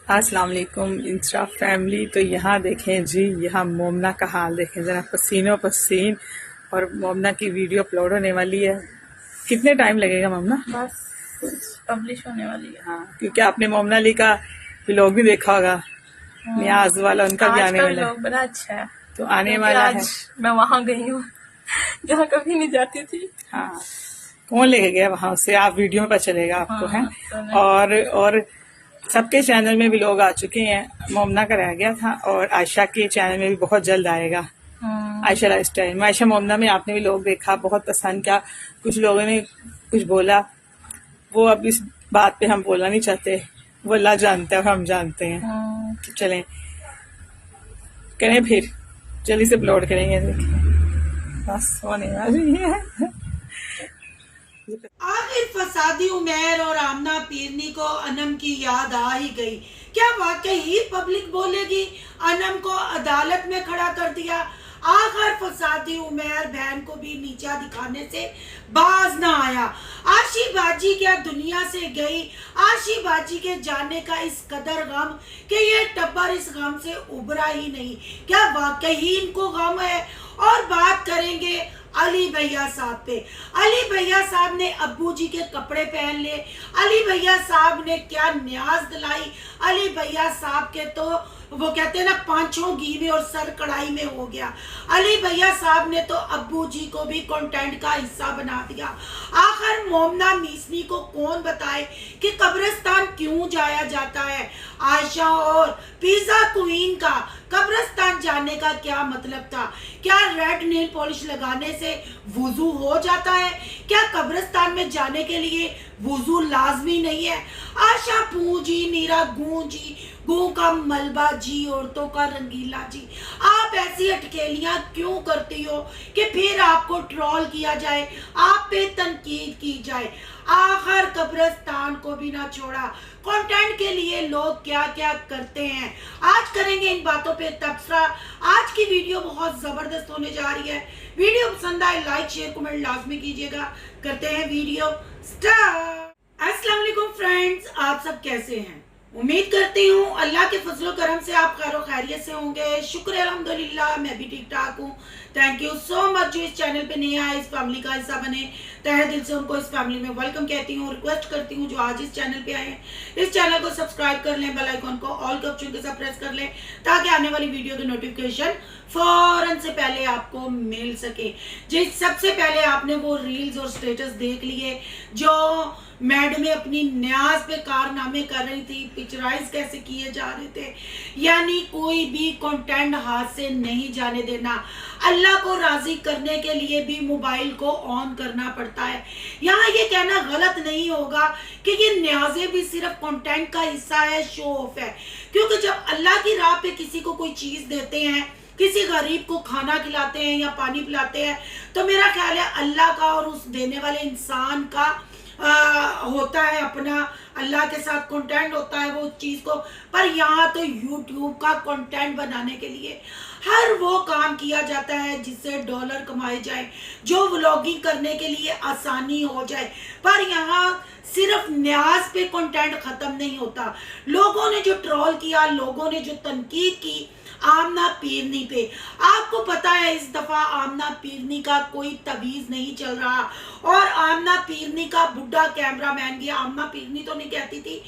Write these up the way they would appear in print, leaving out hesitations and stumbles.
अस्सलाम वालेकुम Insta family. तो यहाँ देखें जी, यहाँ मोमना का हाल देखें ज़रा, पसीनों पसीन। और मोमना की वीडियो अपलोड होने वाली है। कितने टाइम लगेगा मोमना? बस पब्लिश होने वाली है। हाँ, क्योंकि आपने मोमना अली का व्लॉग भी देखा होगा, न्याज वाला, उनका भी आज आने का वाला है। व्लॉग बड़ा अच्छा है तो आने क्योंकि वाला है। आज मैं वहां गई हूँ जहाँ कभी नहीं जाती थी। हाँ, कौन लेके गया वहां से, आप वीडियो में पता चलेगा आपको है। तो और सबके चैनल में भी लोग आ चुके हैं। मोमना का रह गया था और आयशा के चैनल में भी बहुत जल्द आएगा। आयशा लाइफस्टाइल में, आयशा मोमना में आपने भी लोग देखा, बहुत पसंद किया। कुछ लोगों ने कुछ बोला, वो अब इस बात पे हम बोलना नहीं चाहते। वो अल्लाह जानता है और हम जानते हैं। तो चलें करें, फिर जल्दी से अपलोड करेंगे। बस होने वाली है। आखिर फसादी उमैर और आमना पीरनी को अनम की याद आ ही गई। क्या वाकई ही पब्लिक बोलेगी अनम को अदालत में खड़ा कर दिया? आखिर फसादी उमैर बहन को भी नीचा दिखाने से बाज ना आया। आशी बाजी क्या दुनिया से गई। आशी बाजी के जाने का इस कदर गम कि ये टब्बर इस गम से उबरा ही नहीं। क्या वाकई ही इनको गम है? और बात करेंगे अली भैया साहब पे। अली भैया साहब ने अब्बू जी के कपड़े पहन ले। अली भैया साहब ने क्या न्याज दिलाई। अली भैया साहब के तो वो कहते हैं ना, पांचों घी में और सर कढ़ाई में हो गया। अली भैया साहब ने तो अब्बू जी को भी कंटेंट का हिस्सा बना दिया। आखिर मोमना मीसनी को कौन बताए कि कब्रिस्तान क्यों जाया जाता है। आयशा और पिज्जा क्वीन का कब्रिस्तान जाने का क्या मतलब था? क्या रेड नेल पॉलिश लगाने से वुजू हो जाता है? क्या कब्रिस्तान में जाने के लिए वुजू लाजमी नहीं है? आशा पूजी नीरा गूंजी गू का मलबा जी, औरतों का रंगीला जी। आप ऐसी अटकेलियां क्यों करती हो कि फिर आपको ट्रोल किया जाए, आप पे तनकीद की जाए? आखिर कब्रिस्तान को भी ना छोड़ा। कंटेंट के लिए लोग क्या क्या करते हैं, आज करेंगे इन बातों पे तबसरा। आज की वीडियो बहुत जबरदस्त होने जा रही है। वीडियो पसंद आए लाइक शेयर कमेंट लाजमी कीजिएगा। करते हैं वीडियो स्टार्ट। अस्सलाम वालेकुम फ्रेंड्स, आप सब कैसे हैं? उम्मीद करती हूँ अल्लाह के फजलो करम से आप खैर खैरियत से होंगे। शुक्र अल्हम्दुलिल्लाह, मैं भी ठीक ठाक हूँ। थैंक यू सो मच जो इस चैनल पे नए आए, इस फैमिली का हिस्सा बने। तहे दिल से उनको इस फैमिली में वेलकम कहती हूँ। रिक्वेस्ट करती हूँ जो आज इस चैनल पे आए हैं, इस चैनल को सब्सक्राइब कर लें, बेल आइकन को ऑल के ऑप्शन के साथ प्रेस कर लें ताकि आने वाली वीडियो की नोटिफिकेशन फौरन से पहले आपको मिल सके। जिस सबसे पहले आपने वो रील्स और स्टेटस देख लिए जो मैडम अपनी न्याज पे कारनामे कर रही थी, पिक्चराइज कैसे किए जा रहे थे। यानी कोई भी कंटेंट हाथ से नहीं जाने देना। अल्लाह को राजी करने के लिए भी मोबाइल को ऑन करना पड़ता है। यहाँ ये कहना गलत नहीं होगा कि ये न्याज़ें भी सिर्फ कंटेंट का हिस्सा है, शो ऑफ है। क्योंकि जब अल्लाह की राह पे किसी को कोई चीज देते हैं, किसी गरीब को खाना खिलाते हैं या पानी पिलाते हैं, तो मेरा ख्याल है अल्लाह का और उस देने वाले इंसान का होता है, अपना अल्लाह के साथ कंटेंट होता है वो चीज को। पर यहाँ तो यूट्यूब का कंटेंट बनाने के लिए हर वो काम किया जाता है जिससे डॉलर कमाए जाए, जो व्लॉगिंग करने के लिए आसानी हो जाए। पर यहाँ सिर्फ न्याज पे कंटेंट खत्म नहीं होता। लोगों ने जो ट्रोल किया, लोगों ने जो तनकीद की आमना पीरनी पे, आपको पता है इस दफा आमना पीरनी का कोई तवीज नहीं चल रहा। और आमना पीरनी का बुढ़ा कैमरामैन भी, आमना पीरनी तो नहीं कहती थी,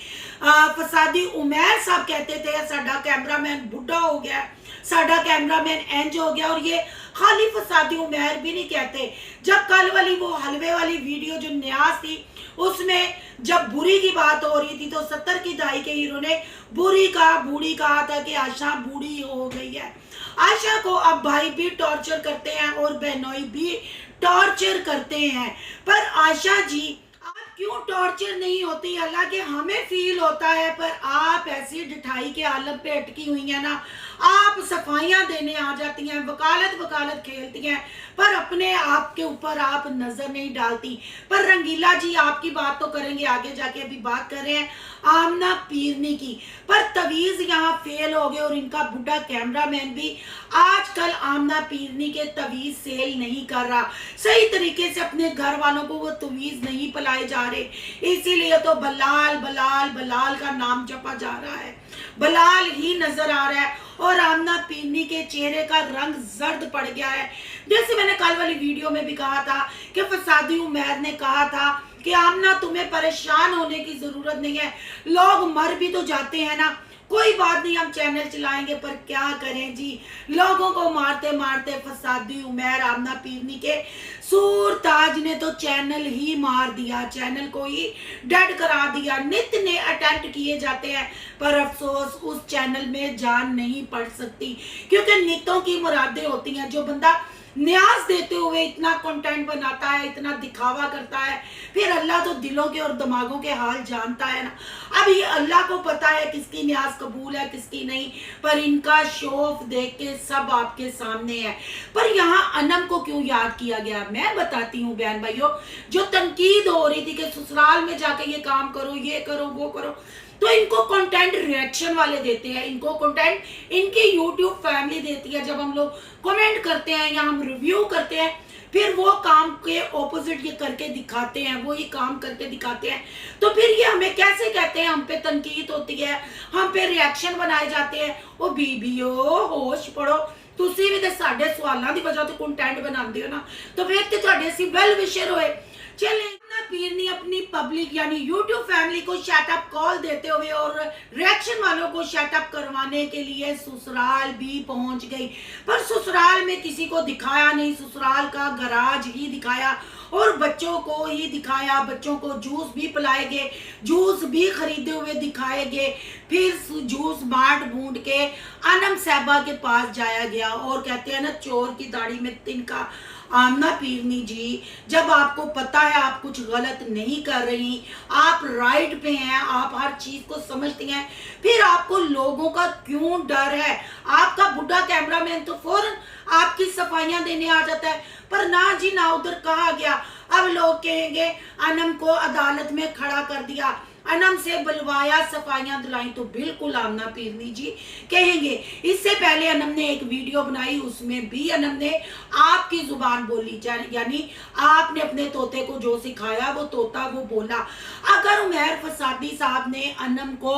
फसादी उमैर साहब कहते थे साडा कैमरामैन बुढ़ा हो गया, साडा कैमरामैन एंज हो गया। और ये खाली फसादी उमैर भी नहीं कहते। जब कल वाली वो हलवे वाली वीडियो जो न्याज थी, उसमें जब बुरी की बात हो रही थी तो 70 की दहाई के हीरो ने बुरी का बूढ़ी कहा था कि आशा बूढ़ी हो गई है। आशा को अब भाई भी टॉर्चर करते हैं और बहनोई भी टॉर्चर करते हैं। पर आशा जी आप क्यों टॉर्चर नहीं होती? हालांकि हमें फील होता है, पर आप ऐसी ढिठाई के आलम पे अटकी हुई हैं ना, आप सफाइयां देने आ जाती हैं, वकालत खेलती हैं, पर अपने आप के ऊपर आप नजर नहीं डालती। पर रंगीला जी आपकी बात तो करेंगे आगे जाके, अभी बात कर रहे हैं आमना पीरनी की। पर तवीज यहाँ फेल हो गए और इनका बुढ़ा कैमरामैन भी आजकल आमना पीरनी के तवीज सेल नहीं कर रहा। सही तरीके से अपने घर वालों को वो तवीज नहीं पिलाए जा रहे, इसीलिए तो बलाल बलाल बलाल का नाम जपा जा रहा है। बलाल ही नजर आ रहा है और आमना पीरनी के चेहरे का रंग जर्द पड़ गया है। जैसे मैंने कल वाली वीडियो में भी कहा था कि फसादी उमैर ने कहा था कि आमना तुम्हें परेशान होने की जरूरत नहीं है, लोग मर भी तो जाते हैं ना, कोई बात नहीं, हम चैनल चलाएंगे, पर क्या करें जी, लोगों को मारते मारते फसादी उमैर आमना पीरनी के सूर ताज ने तो चैनल ही मार दिया, चैनल को ही डेड करा दिया। नित ने अटेम्प्ट किए जाते हैं पर अफसोस उस चैनल में जान नहीं पड़ सकती, क्योंकि नितों की मुरादें होती हैं। जो बंदा न्याज देते हुए इतना कंटेंट बनाता है, इतना दिखावा करता है, फिर अल्लाह तो दिलों के और दिमागों के हाल जानता है ना। अब ये अल्लाह को पता है किसकी न्याज कबूल है किसकी नहीं, पर इनका शौफ देख के सब आपके सामने है। पर यहाँ अनम को क्यों याद किया गया, मैं बताती हूँ बहन भाइयों। जो तनकीद हो रही थी कि ससुराल में जाके ये काम करो, ये करो, वो करो, तो इनको कंटेंट रिएक्शन वाले देते हैं, इनको कंटेंट इनकी यूट्यूब फैमिली देती है। जब हम लोग कमेंट करते हैं या हम रिव्यू करते हैं, फिर वो काम के ऑपोजिट ये करके दिखाते हैं, वो ही काम करके दिखाते हैं, तो फिर ये हमें कैसे कहते हैं, हम पे तनकीद होती है, हम पे रिएक्शन बनाए जाते हैं। ओ बीबीओ होश पड़ो, तुसी भी तो साडे सवालों की वजह तो कंटेंट बनाते हो ना, तो फिर तो तुहाडे असीं वेल विशर होए। चले पीरनी अपनी पब्लिक यानी यूट्यूब फैमिली को शटअप कॉल देते हुए और रिएक्शन वालों को शटअप करवाने के लिए ससुराल भी पहुंच गई, पर ससुराल में किसी को दिखाया नहीं, ससुराल का गराज ही दिखाया और बच्चों को ही दिखाया। बच्चों को जूस भी पिलाए गए, जूस भी खरीदे हुए दिखाए गए, फिर जूस बांट बूंट के अनम साहबा के पास जाया गया। और कहते हैं ना, चोर की दाढ़ी में तिनका। आमना पीरनी जी, जब आपको पता है आप कुछ गलत नहीं कर रही, आप राइट पे हैं, आप हर चीज को समझती हैं, फिर आपको लोगों का क्यों डर है? आपका बुढ़ा कैमरामैन तो फौरन आपकी सफाइयां देने आ जाता है, पर ना जी ना, उधर कहा गया। अब लोग कहेंगे अनम को अदालत में खड़ा कर दिया, अनम से बुलवाया, सफाइयां दिलाई, तो बिल्कुल आमना पीरनी जी कहेंगे। इससे पहले अनम ने एक वीडियो बनाई, उसमें भी अनम ने आपकी जुबान बोली, यानी आपने अपने तोते को जो सिखाया वो तोता वो बोला। अगर उमैर फसादी साहब ने अनम को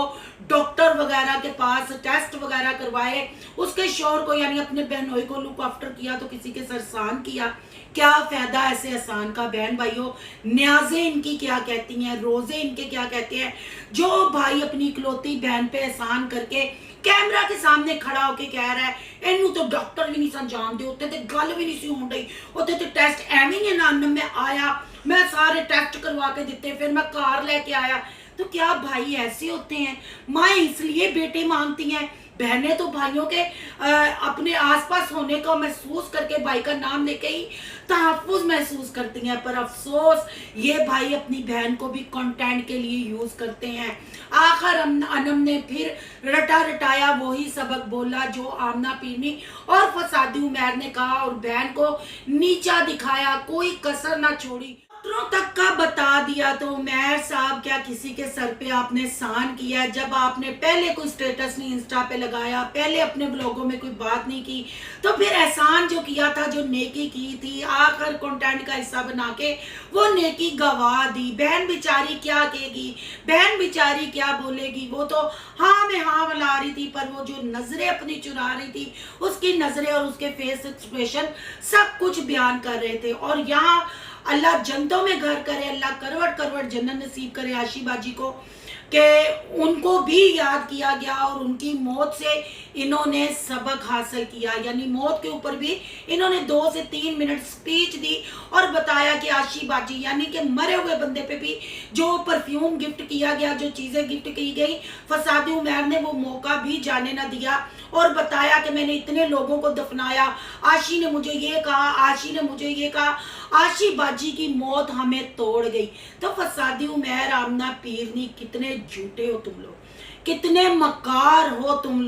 डॉक्टर वगैरह के पास टेस्ट वगैरह करवाए, उसके शौहर को यानी अपने बहनोई को लुक आफ्टर किया, तो किसी के सरसान किया, क्या फायदा ऐसे एहसान का? बहन भाइयों, न्याजे इनकी क्या कहती हैं, रोजे इनके क्या कहते हैं? जो भाई अपनी इकलौती बहन पे एहसान करके कैमरा के सामने खड़ा होके कह रहा है इनू तो डॉक्टर भी नहीं सन जानते, उत्ते ते गल भी नहीं सी होन रही, उत्ते ते टेस्ट एवं ही ना, मैं आया, मैं सारे टेस्ट करवा के दिते, फिर मैं कार लेके आया। तो क्या भाई ऐसे होते हैं? माँ इसलिए बेटे मांगती हैं, बहनें तो भाइयों के अपने आसपास होने का महसूस करके भाई का नाम लेके ही तहफ्फुज महसूस करती हैं, पर अफसोस ये भाई अपनी बहन को भी कंटेंट के लिए यूज करते हैं। आखिर अनम ने फिर रटा रटाया वही सबक बोला जो आमना पीरनी और फसादी उमैर ने कहा, और बहन को नीचा दिखाया, कोई कसर ना छोड़ी, तक का बता दिया। तो उमैर साहब, क्या किसी के सर पे आपने सहन किया? जब आपने पहले कोई स्टेटस नहीं इंस्टा पे लगाया, पहले अपने ब्लॉगों में कोई बात नहीं की, तो फिर एहसान जो किया था, जो नेकी की थी, आखिर कंटेंट का हिस्सा बना के वो नेकी गवा दी। बहन बेचारी क्या कहेगी, बहन बेचारी क्या बोलेगी? वो तो हाँ में हाँ मिला रही थी, पर वो जो नजरें अपनी चुरा रही थी, उसकी नजरें और उसके फेस एक्सप्रेशन सब कुछ बयान कर रहे थे। और यहाँ अल्लाह जन्नतों में घर करे, अल्लाह करवट करवट जन्नत नसीब करे आशी बाजी को, कि उनको भी याद किया गया और उनकी मौत से इन्होंने सबक हासिल किया। यानी मौत के ऊपर भी इन्होंने 2 से 3 मिनट स्पीच दी और बताया कि आशी बाजी यानी कि मरे हुए बंदे पे भी जो परफ्यूम गिफ्ट किया गया, जो चीज़ें गिफ्ट की गई, फसादी उमैर ने वो मौका भी जाने ना दिया और बताया कि मैंने इतने लोगों को दफनाया, आशी ने मुझे ये कहा, आशी ने मुझे ये कहा, आशी बाजी की मौत हमें तोड़ गई। तो फसादी उमैर आमना पीरनी, कितने झूठे हो तुम लोग, कितने मकार हो तुम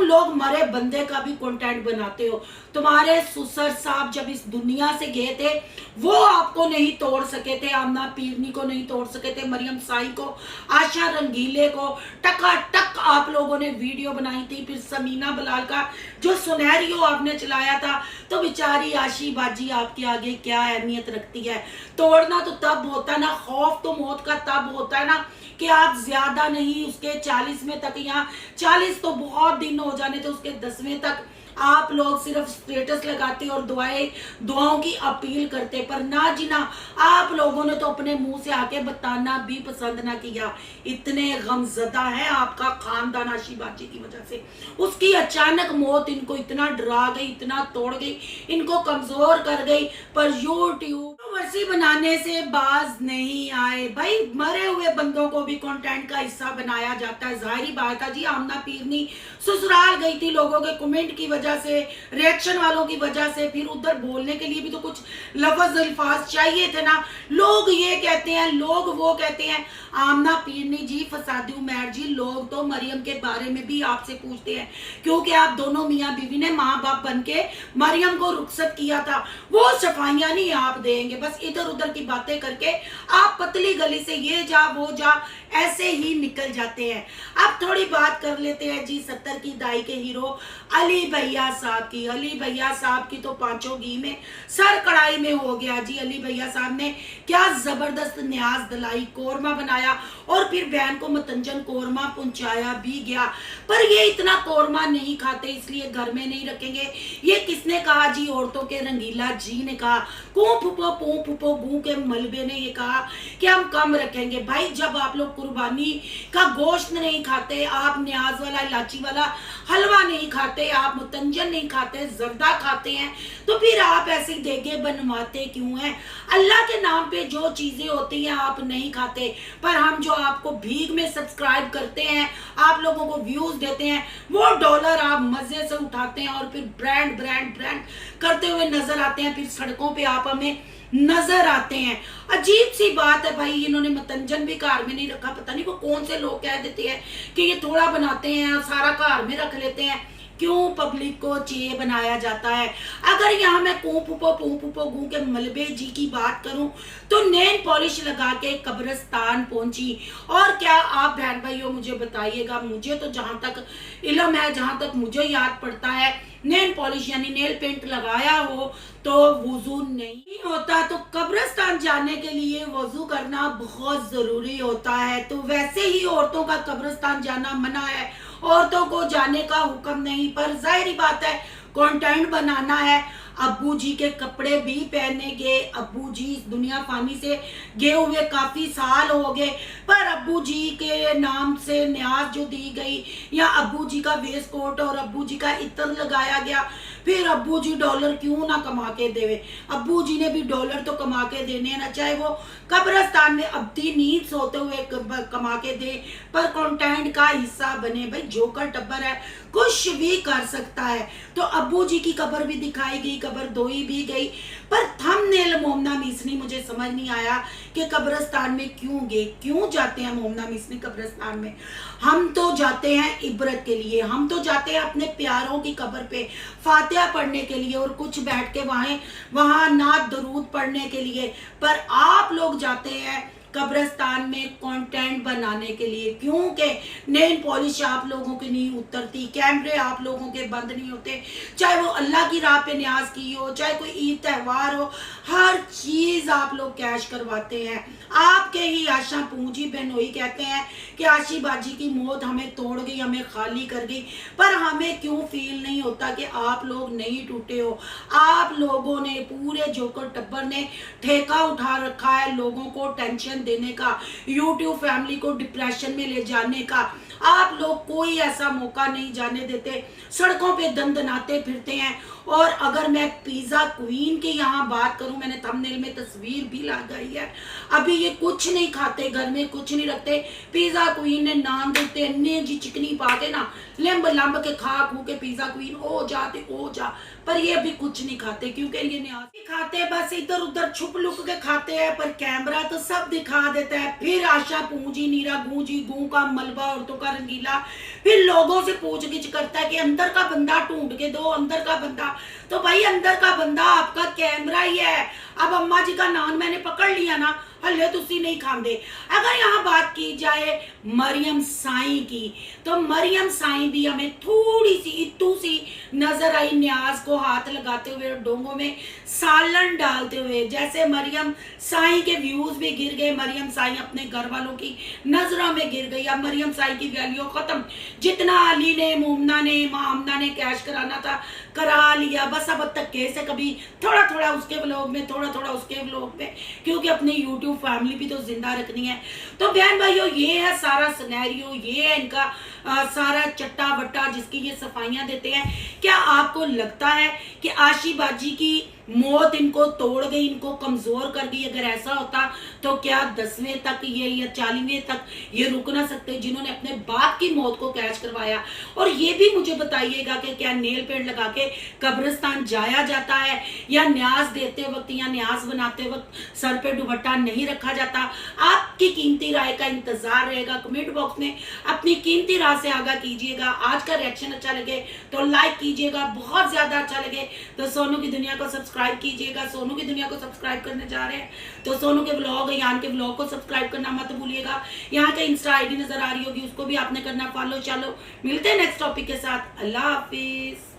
लोग मरे बंदे का भी कंटेंट बनाते हो। तुम्हारे ससुर साहब जब इस दुनिया से गए थे वो आपको नहीं तोड़ सके थे, आमना पीरनी को नहीं तोड़ सके थे, मरियम साई को, आशा रंगीले को टका टक आप लोगों ने वीडियो बनाई थी, फिर समीना बलाल का जो सुनहरियो आपने चलाया था, तो बेचारी आशी बाजी आपके आगे क्या अहमियत रखती है। तोड़ना तो तब होता है ना, खौफ तो मौत का तब होता है ना कि आप ज्यादा नहीं उसके 40वें तक, या 40 तो बहुत दिन हो जाने थे, उसके 10वें तक आप लोग सिर्फ स्टेटस लगाते और दुआओं की अपील करते, पर ना जी ना, आप लोगों ने तो अपने मुंह से आके बताना भी पसंद ना किया। इतने गमजदा है आपका खानदान आशी बाजी की वजह से। उसकी अचानक मौत इनको इतना डरा गई, इतना तोड़ गई, इनको कमजोर कर गई, पर यूट्यूब कंट्रोवर्सी बनाने से बाज नहीं आए। भाई मरे हुए बंदों को भी कंटेंट का हिस्सा बनाया जाता है, जाहिर बात है जी। आमना पीरनी ससुराल गई थी, लोगों के कमेंट की वजह से, रिएक्शन वालों की वजह से, फिर उधर बोलने के लिए भी तो कुछ लफ्ज अल्फाज चाहिए थे ना। लोग ये कहते हैं, लोग वो कहते हैं। आमना पीरनी जी, फसादी उमैर जी, लोग तो मरियम के बारे में भी आपसे पूछते हैं, क्योंकि आप दोनों मियाँ बीवी ने माँ बाप बन के मरियम को रुखसत किया था। वो सफाइयाँ नहीं आप देंगे, बस इधर उधर की बातें करके आप पतली गली से ये जा वो जा ऐसे ही निकल जाते हैं। अब थोड़ी बात कर लेते हैं जी 70 की दाई के हीरो अली भैया साहब की। अली भैया साहब की तो पांचों घी में सर कढ़ाई में हो गया जी। अली भैया साहब ने क्या जबरदस्त न्याज दिलाई, कोरमा बनाया और फिर बहन को मतंजन कोरमा पहुंचाया भी गया। पर ये इतना कोरमा नहीं खाते, इसलिए घर में नहीं रखेंगे। ये किसने कहा जी? औरतों के रंगीला जी ने कहा। पू फुपो गू के मलबे ने ये कहा कि हम कम रखेंगे। भाई जब आप लोग कुर्बानी का गोश्त नहीं खाते, आप न्याज वाला इलायची वाला हलवा नहीं खाते, आप मुतंजन नहीं खाते, जर्दा खाते हैं, तो फिर आप ऐसी देगे बनवाते क्यों हैं? अल्लाह के नाम पे जो चीजें होती हैं आप नहीं खाते, पर हम जो आपको भीख में सब्सक्राइब करते हैं, आप लोगों को व्यूज देते हैं, वो डॉलर आप मजे से उठाते हैं और फिर ब्रांड ब्रांड ब्रांड करते हुए नजर आते हैं। फिर सड़कों पे आप हमें नजर आते हैं। अजीब सी बात है भाई, इन्होंने मतंजन भी घर में नहीं रखा। पता नहीं वो कौन से लोग कह देते हैं कि ये थोड़ा बनाते हैं और सारा घर में रख लेते हैं। क्यों पब्लिक को चे बनाया जाता है? अगर यहाँ मैं पू पुपो गू के मलबे जी की बात करूं तो नेल पॉलिश लगा के कब्रिस्तान पहुंची। और क्या आप बहन भाइयों मुझे बताइएगा, मुझे तो जहां तक इल्म है, जहां तक मुझे याद पड़ता है, नेल पॉलिश यानी नेल पेंट लगाया हो तो वुजू नहीं होता, तो कब्रिस्तान जाने के लिए वुजू करना बहुत जरूरी होता है। तो वैसे ही औरतों का कब्रिस्तान जाना मना है, औरतों को जाने का हुक्म नहीं। पर जाहिर बात है कंटेंट बनाना है। अब्बू जी के कपड़े भी पहने गए। अब्बू जी इस दुनिया फानी से गए हुए काफी साल हो गए, पर अब्बू जी के नाम से न्याज जो दी गई, या अब्बू जी का वेस्ट कोट और अब्बू जी का इत्र लगाया गया, फिर अब्बू जी डॉलर क्यों ना कमा के देवे? अब्बू जी ने भी डॉलर तो कमा के देने हैं ना, चाहे वो कब्रिस्तान में अब्दी नींद सोते हुए कमा के दे, पर कंटेंट का हिस्सा बने। भाई जोकर टब्बर है, कुछ भी कर सकता है। तो अब्बू जी की कब्र भी दिखाई गई, कब्र धोई भी गई, पर थंबनेल मोमना मिसनी मुझे समझ नहीं आया कि कब्रिस्तान में क्यों गए, क्यों जाते हैं मोमना मिसनी कब्रिस्तान में? हम तो जाते हैं इबरत के लिए, हम तो जाते हैं अपने प्यारों की कब्र पे फातिहा पढ़ने के लिए और कुछ बैठ के वहां नात दरूद पढ़ने के लिए। पर आप लोग जाते हैं कब्रिस्तान में कंटेंट बनाने के लिए, क्योंकि नेल पॉलिश आप लोगों की नहीं उतरती, कैमरे आप लोगों के बंद नहीं होते, चाहे वो अल्लाह की राह पे न्याज की हो, चाहे कोई ईद त्योहार हो, हर चीज आप लोग कैश करवाते हैं। आपके ही आशा पूंजी बेनोई कहते हैं कि आशी बाजी की मौत हमें तोड़ गई, हमें खाली कर गई, पर हमें क्यों फील नहीं होता कि आप लोग नहीं टूटे हो? आप लोगों ने, पूरे जोकर टब्बर ने ठेका उठा रखा है लोगों को टेंशन देने का, यूट्यूब फैमिली को डिप्रेशन में ले जाने का। आप लोग कोई ऐसा मौका नहीं जाने देते, सड़कों पे दंदनाते फिरते हैं। और अगर मैं पिज्जा क्वीन की यहाँ बात करूं, मैंने थंबनेल में तस्वीर भी लगाई है, अभी ये कुछ नहीं खाते, घर में कुछ नहीं रखते। पिज्जा क्वीन ने नाम देते अन्य जी चिकनी पाते ना, लंब लंब के खा खू के पिज्जा क्वीन ओ जा, पर ये अभी कुछ नहीं खाते, क्योंकि ये नहीं खाते, बस इधर उधर छुप लुक के खाते हैं, पर कैमरा तो सब दिखा देता है। फिर आशा पूंजी नीरा गूंजी गू का मलबा, औरतों का रंगीला, फिर लोगों से पूछगिछ करता है कि अंदर का बंदा ढूंढ के दो, अंदर का बंदा। तो भाई अंदर का बंदा आपका कैमरा ही है। अब अम्मा जी का नाम मैंने पकड़ लिया ना, हले तुसी नहीं खांदे। अगर यहाँ बात की जाए मरियम साईं की, तो मरियम साईं भी हमें थोड़ी सी इतू सी नजर आई न्याज को हाथ लगाते हुए, डोंगों में सालन डालते हुए। जैसे मरियम साईं के व्यूज भी गिर गए, मरियम साईं अपने घर वालों की नजरों में गिर गई। अब मरियम साईं की वैल्यू खत्म। जितना अली ने, मोमना ने, आमना ने कैश कराना था करा लिया। बस अब धक्के से कभी थोड़ा थोड़ा उसके व्लॉग में, थोड़ा थोड़ा उसके व्लॉग में, क्योंकि अपनी यूट्यूब फैमिली भी तो जिंदा रखनी है। तो बहन भाइयों, ये है सारा सिनेरियो, ये है इनका सारा चट्टा बट्टा जिसकी ये सफाइयां देते हैं। क्या आपको लगता है कि आशी बाजी की मौत इनको तोड़ गई, इनको कमजोर कर गई? अगर ऐसा होता तो क्या 10वें तक ये या 40वें तक ये रुक ना सकते, जिन्होंने अपने बाप की मौत को कैच करवाया? और ये भी मुझे बताइएगा कि क्या नेल पेंट लगा के कब्रिस्तान जाया जाता है, या न्याज देते वक्त या न्याज बनाते वक्त सर पे दुपट्टा नहीं रखा जाता? आपकी कीमती राय का इंतजार रहेगा। कमेंट बॉक्स में अपनी कीमती राय से आगाह कीजिएगा। आज का रिएक्शन अच्छा लगे तो लाइक कीजिएगा, बहुत ज्यादा अच्छा लगे तो सोनू की दुनिया को सब्सक्राइब कीजिएगा। सोनू की दुनिया को सब्सक्राइब करने जा रहे हैं तो सोनू के व्लॉग, यहाँ के व्लॉग को सब्सक्राइब करना मत भूलिएगा। यहाँ के इंस्टा आईडी नजर आ रही होगी, उसको भी आपने करना फॉलो। चलो मिलते हैं नेक्स्ट टॉपिक के साथ। अल्लाह हाफिज।